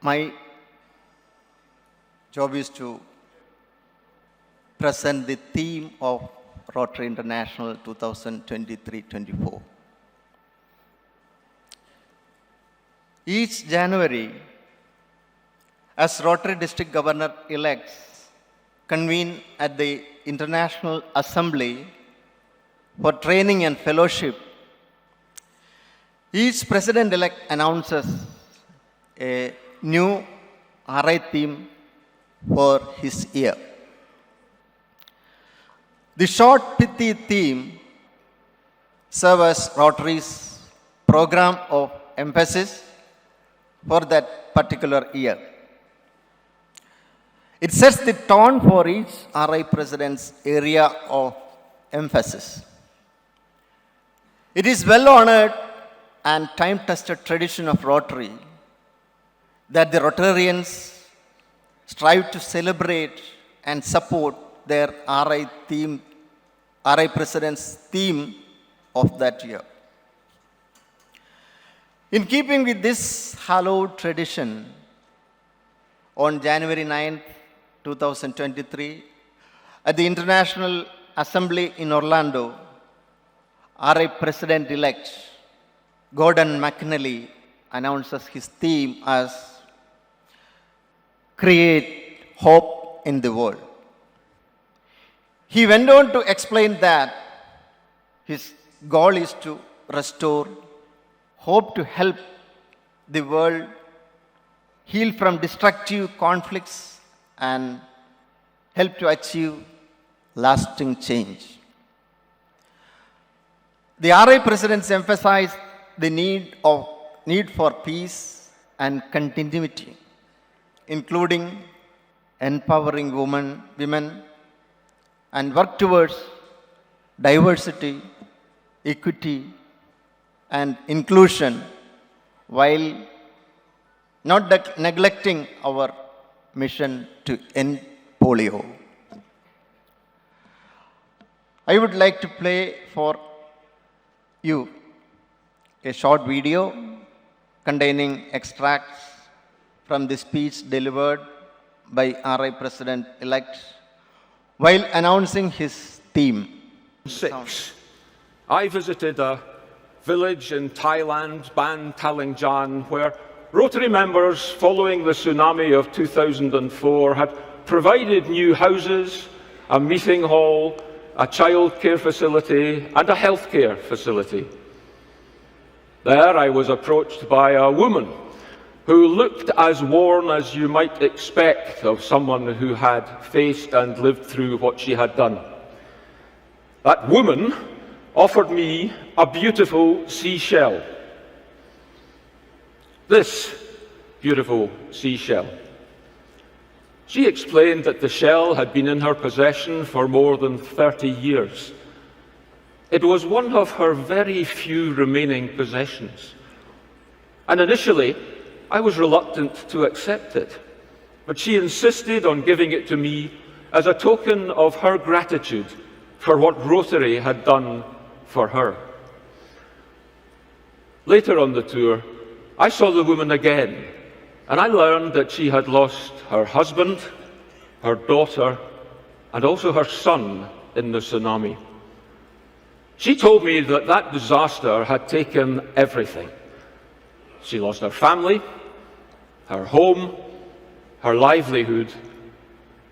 My job is to present the theme of Rotary International 2023-24. Each January, as Rotary District Governor-elects convene at the International Assembly for training and fellowship, each President-elect announces a new RI theme for his year. The short, pithy theme serves as Rotary's program of emphasis for that particular year. It sets the tone for each RI President's area of emphasis. It is well-honored and time-tested tradition of Rotary that the Rotarians strive to celebrate and support their RI President's theme of that year. In keeping with this hallowed tradition, on January 9, 2023, at the International Assembly in Orlando, RI President-elect Gordon McNally announces his theme as Create Hope in the World. He went on to explain that his goal is to restore hope to help the world heal from destructive conflicts and help to achieve lasting change. The RI Presidents emphasized the need for peace and continuity, including empowering women and work towards diversity, equity, and inclusion while not neglecting our mission to end polio. I would like to play for you a short video containing extracts from the speech delivered by RI President-elect while announcing his theme. 6. I visited a village in Thailand, Ban Taling Jan, where Rotary members, following the tsunami of 2004, had provided new houses, a meeting hall, a child care facility, and a healthcare facility. There I was approached by a woman who looked as worn as you might expect of someone who had faced and lived through what she had done. That woman offered me a beautiful seashell. This beautiful seashell. She explained that the shell had been in her possession for more than 30 years. It was one of her very few remaining possessions. And initially, I was reluctant to accept it, but she insisted on giving it to me as a token of her gratitude for what Rotary had done for her. Later on the tour, I saw the woman again, and I learned that she had lost her husband, her daughter, and also her son in the tsunami. She told me that that disaster had taken everything. She lost her family, her home, her livelihood,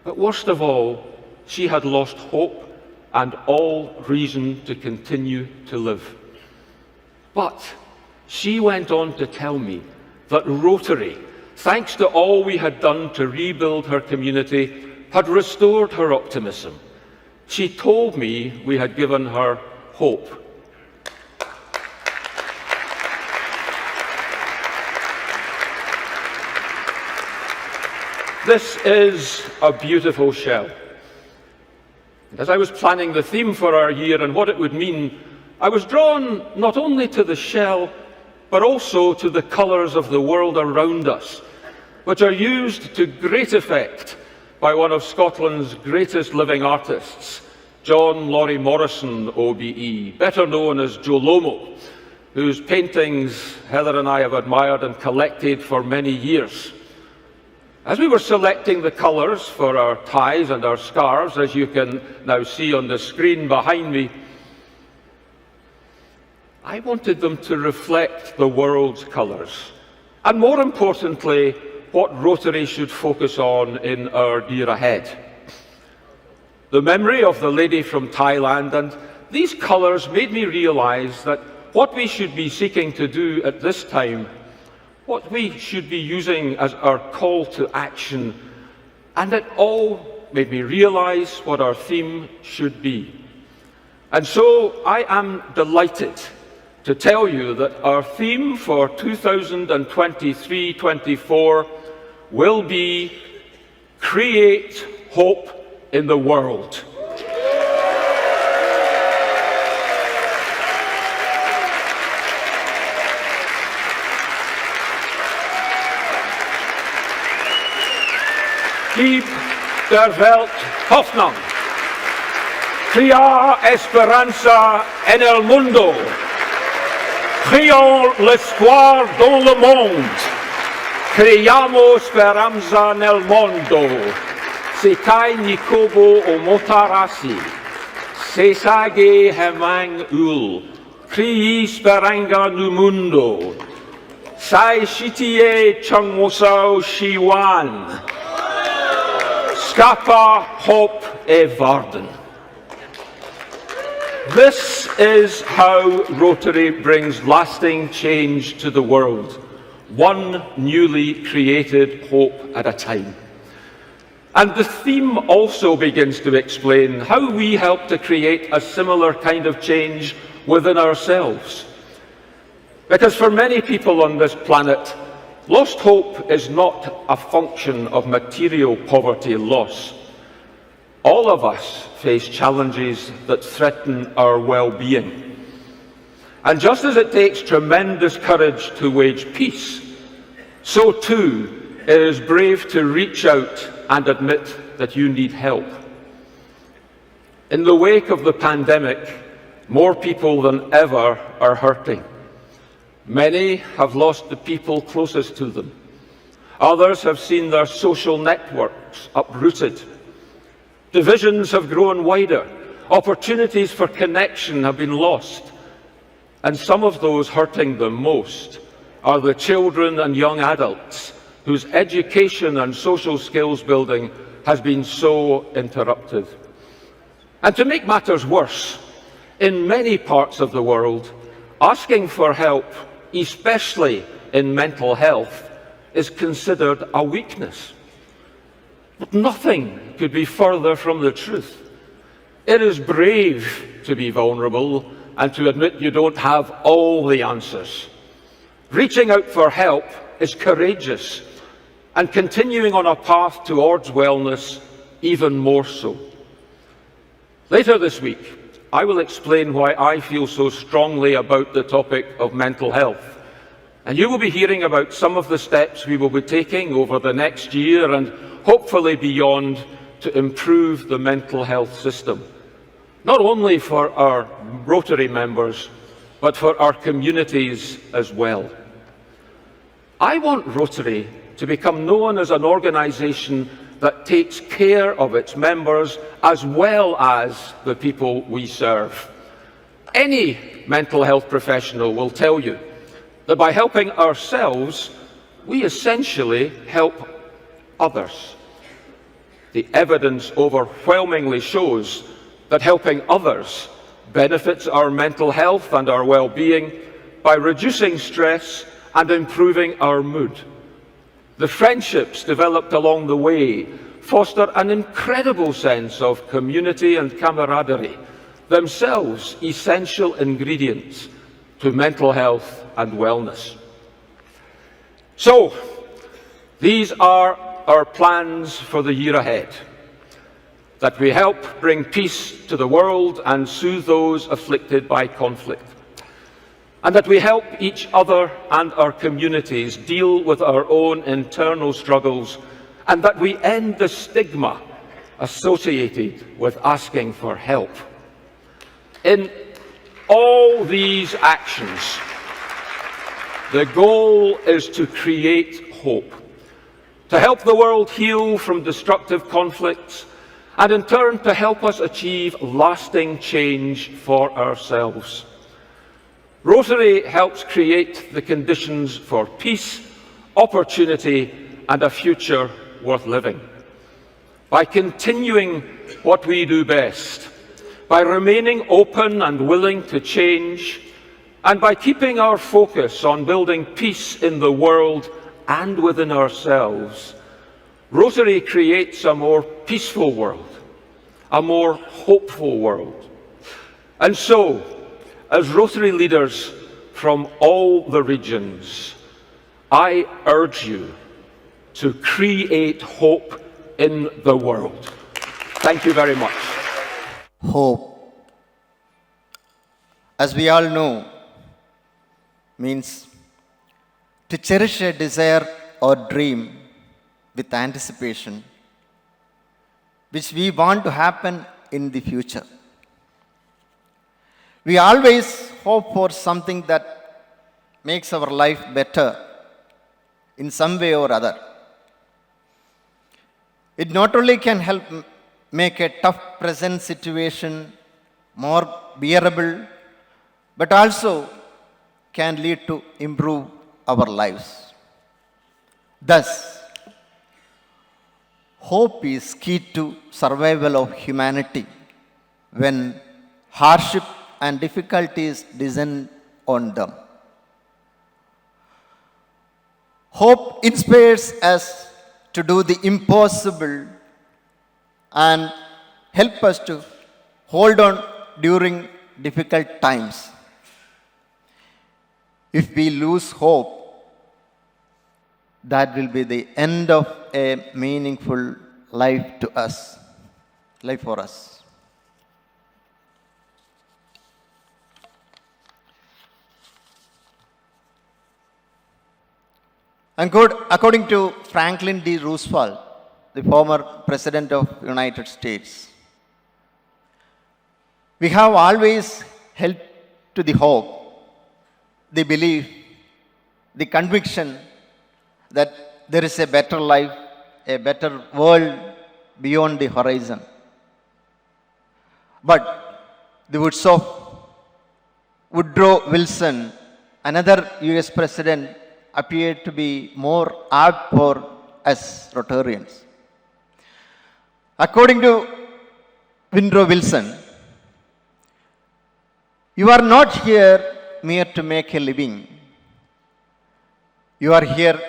but worst of all, she had lost hope and all reason to continue to live. But she went on to tell me that Rotary, thanks to all we had done to rebuild her community, had restored her optimism. She told me we had given her hope. This is a beautiful shell. As I was planning the theme for our year and what it would mean, I was drawn not only to the shell, but also to the colours of the world around us, which are used to great effect by one of Scotland's greatest living artists, John Laurie Morrison, OBE, better known as Joe Lomo, whose paintings Heather and I have admired and collected for many years. As we were selecting the colours for our ties and our scarves, as you can now see on the screen behind me, I wanted them to reflect the world's colours, and more importantly, what Rotary should focus on in our year ahead. The memory of the lady from Thailand and these colours made me realise that what we should be seeking to do at this time, what we should be using as our call to action, and it all made me realise what our theme should be. And so I am delighted to tell you that our theme for 2023-24 will be Create Hope in the World. Gib der Welt Hoffnung. Crea esperanza en el mundo. Créons l'espoir dans le monde. Creiamo speranza nel mondo. Sekai nikobo o motarasi. Sesage hemang ul. Crei speranga nu mundo. Sai shitie changmosao shiwan. Skapa hope e varden. This is how Rotary brings lasting change to the world, one newly created hope at a time. And the theme also begins to explain how we help to create a similar kind of change within ourselves. Because for many people on this planet, lost hope is not a function of material poverty loss. All of us face challenges that threaten our well-being. And just as it takes tremendous courage to wage peace, so too it is brave to reach out and admit that you need help. In the wake of the pandemic, more people than ever are hurting. Many have lost the people closest to them. Others have seen their social networks uprooted. Divisions have grown wider. Opportunities for connection have been lost. And some of those hurting them most are the children and young adults whose education and social skills building has been so interrupted. And to make matters worse, in many parts of the world, asking for help, especially in mental health, is considered a weakness. But nothing could be further from the truth. It is brave to be vulnerable and to admit you don't have all the answers. Reaching out for help is courageous, and continuing on a path towards wellness even more so. Later this week, I will explain why I feel so strongly about the topic of mental health. And you will be hearing about some of the steps we will be taking over the next year and hopefully beyond to improve the mental health system, not only for our Rotary members, but for our communities as well. I want Rotary to become known as an organisation that takes care of its members as well as the people we serve. Any mental health professional will tell you that by helping ourselves, we essentially help others. The evidence overwhelmingly shows that helping others benefits our mental health and our well-being by reducing stress and improving our mood. The friendships developed along the way foster an incredible sense of community and camaraderie, themselves essential ingredients to mental health and wellness. So, these are our plans for the year ahead, that we help bring peace to the world and soothe those afflicted by conflict, and that we help each other and our communities deal with our own internal struggles, and that we end the stigma associated with asking for help. In all these actions, the goal is to create hope. to help the world heal from destructive conflicts, and in turn to help us achieve lasting change for ourselves. Rotary helps create the conditions for peace, opportunity, and a future worth living. By continuing what we do best, by remaining open and willing to change, and by keeping our focus on building peace in the world and within ourselves, Rotary creates a more peaceful world, a more hopeful world. And so, as Rotary leaders from all the regions, I urge you to create hope in the world. Thank you very much. Hope, as we all know, means to cherish a desire or dream with anticipation, which we want to happen in the future. We always hope for something that makes our life better in some way or other. It not only can help make a tough present situation more bearable, but also can lead to improve our lives. Thus, hope is key to survival of humanity when hardship and difficulties descend on them. Hope inspires us to do the impossible and help us to hold on during difficult times. If we lose hope, that will be the end of a meaningful life for us. And according to Franklin D. Roosevelt, the former President of the United States, we have always held to the hope, the belief, the conviction that there is a better life, a better world beyond the horizon. But the words of Woodrow Wilson, another US president, appeared to be more apt for us Rotarians. According to Woodrow Wilson, you are not here mere to make a living. You are here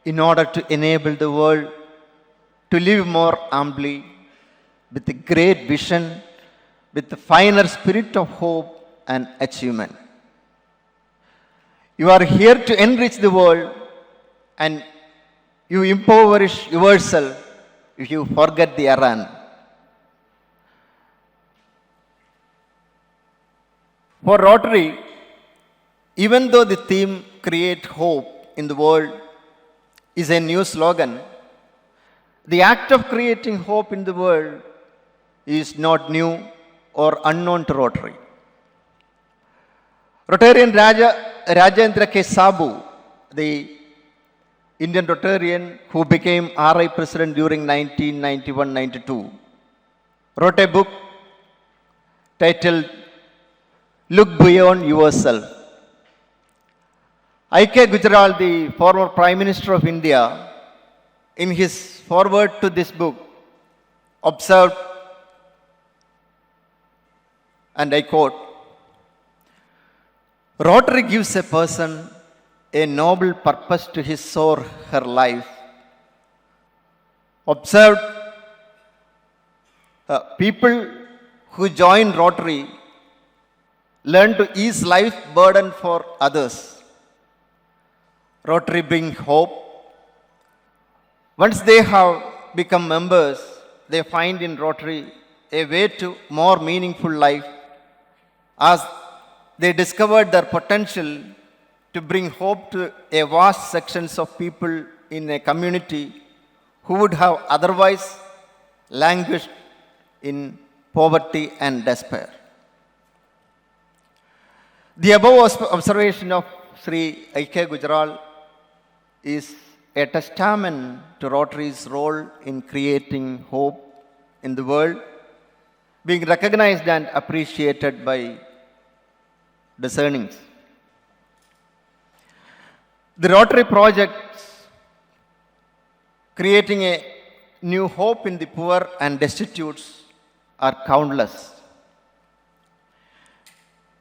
in order to enable the world to live more amply, with a great vision, with a finer spirit of hope and achievement. You are here to enrich the world, and you impoverish yourself if you forget the errand. For Rotary, even though the theme "Create Hope in the World" is a new slogan, the act of creating hope in the world is not new or unknown to Rotary. Rotarian Rajendra K. Sabu, the Indian Rotarian who became RI President during 1991-92, wrote a book titled "Look Beyond Yourself." I.K. Gujral, the former Prime Minister of India, in his foreword to this book, observed, and I quote, "Rotary gives a person a noble purpose to his or her life." Observed, people who join Rotary learn to ease life burden for others. Rotary brings hope. Once they have become members, they find in Rotary a way to more meaningful life, as they discovered their potential to bring hope to a vast sections of people in a community who would have otherwise languished in poverty and despair. The above observation of Sri A.K. Gujral is a testament to Rotary's role in creating hope in the world, being recognized and appreciated by discernings. The Rotary projects creating a new hope in the poor and destitute are countless.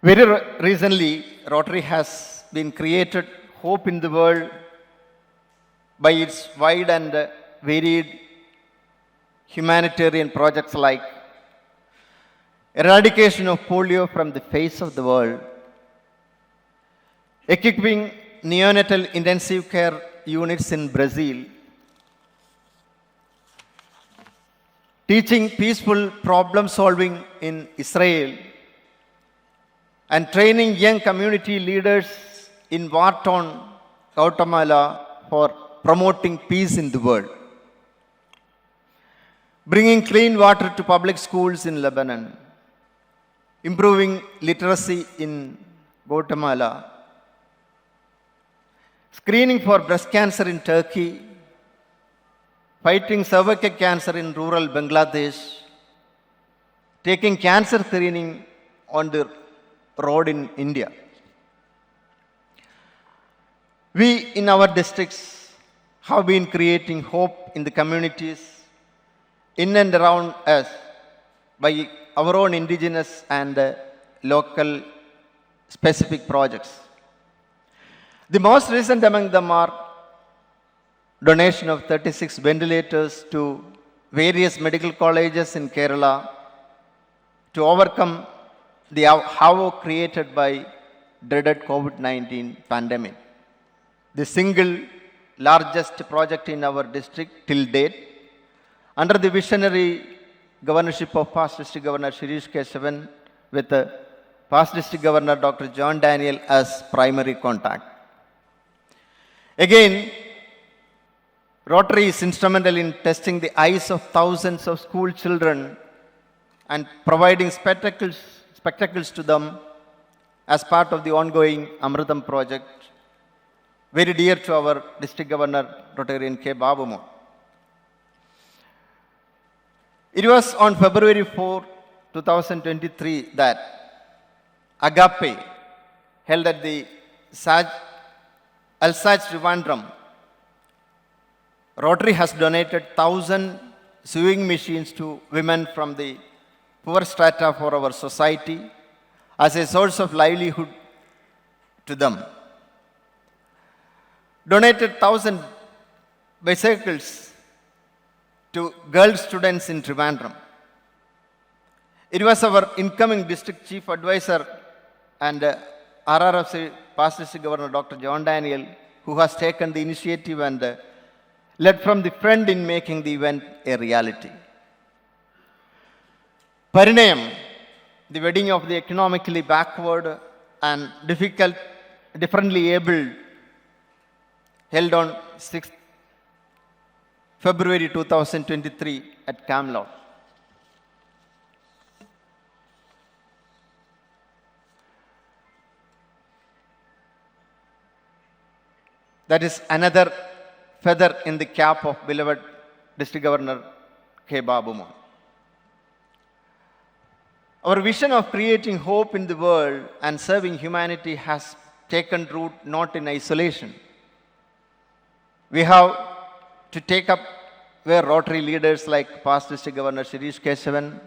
Very recently, Rotary has been created hope in the world by its wide and varied humanitarian projects like eradication of polio from the face of the world, equipping neonatal intensive care units in Brazil, teaching peaceful problem solving in Israel, and training young community leaders in war-torn Guatemala for promoting peace in the world, bringing clean water to public schools in Lebanon, improving literacy in Guatemala, screening for breast cancer in Turkey, fighting cervical cancer in rural Bangladesh, taking cancer screening on the road in India. We in our districts have been creating hope in the communities in and around us by our own indigenous and local specific projects. The most recent among them are donation of 36 ventilators to various medical colleges in Kerala to overcome the havoc created by dreaded COVID-19 pandemic. The single largest project in our district till date, under the visionary governorship of past district governor Shirish Keshavan with past district governor Dr. John Daniel as primary contact. Again, Rotary is instrumental in testing the eyes of thousands of school children and providing spectacles to them as part of the ongoing Amritam project, very dear to our district governor, Rotarian K. Babumo. It was on February 4, 2023 that Agape held at the Alsace Trivandrum. Rotary has donated 1,000 sewing machines to women from the poor strata for our society as a source of livelihood to them. Donated 1,000 bicycles to girl students in Trivandrum. It was our incoming district chief advisor and RRFC past district governor Dr. John Daniel who has taken the initiative and led from the front in making the event a reality. Parinayam, the wedding of the economically backward and differently abled, held on 6th February 2023 at Camelot. That is another feather in the cap of beloved District Governor K. Babumo. Our vision of creating hope in the world and serving humanity has taken root not in isolation. We have to take up where Rotary leaders like past District Governor Shirish Keshavan,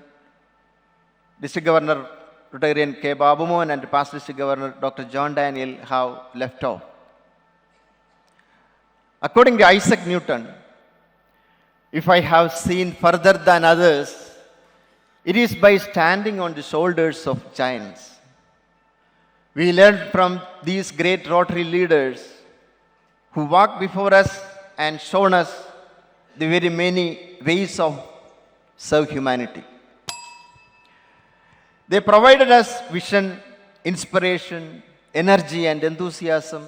District Governor Rotarian K. Babumo and past District Governor Dr. John Daniel have left off. According to Isaac Newton, if I have seen further than others, it is by standing on the shoulders of giants. We learned from these great Rotary leaders who walked before us and shown us the very many ways of serve humanity. They provided us vision, inspiration, energy and enthusiasm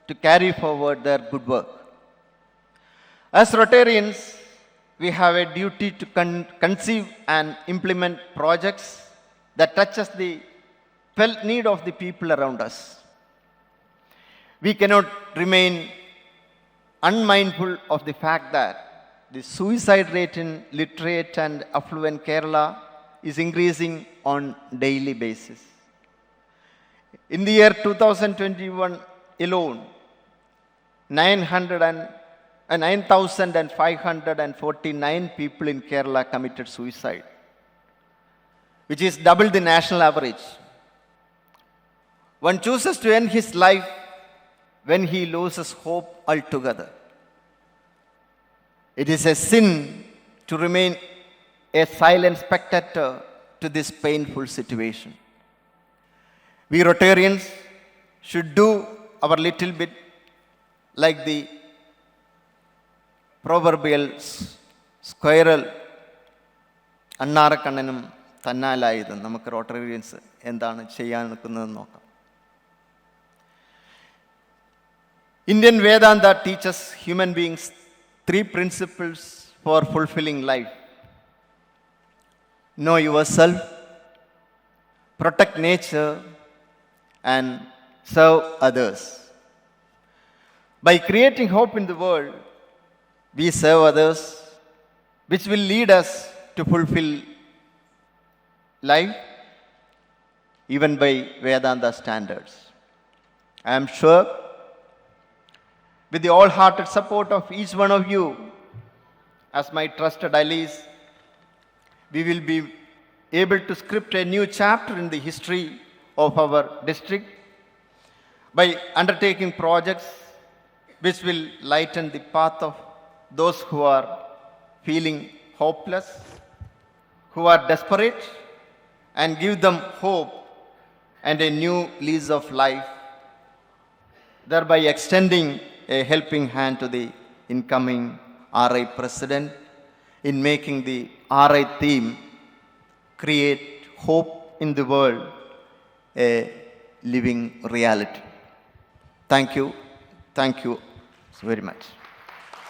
to carry forward their good work. As Rotarians, we have a duty to conceive and implement projects that touches the felt need of the people around us. We cannot remain unmindful of the fact that the suicide rate in literate and affluent Kerala is increasing on daily basis. In the year 2021 alone, 9,549 people in Kerala committed suicide, which is double the national average. One chooses to end his life when he loses hope altogether. It is a sin to remain a silent spectator to this painful situation. We Rotarians should do our little bit like the proverbial squirrel. അണ്ണാറക്കണ്ണനും തന്നാലായത്. നമുക്ക് റോട്ടറിയൻസ് എന്താണ് ചെയ്യാൻ നിൽക്കുന്നതെന്ന് നോക്കാം. Indian Vedanta teaches human beings 3 principles for fulfilling life. Know yourself, protect nature, and serve others. By creating hope in the world, we serve others, which will lead us to fulfill life, even by Vedanta standards. I am sure, with the all-hearted support of each one of you, as my trusted allies, we will be able to script a new chapter in the history of our district by undertaking projects which will lighten the path of those who are feeling hopeless, who are desperate, and give them hope and a new lease of life, thereby extending a helping hand to the incoming RI President in making the RI theme, Create Hope in the World, a living reality. Thank you very much.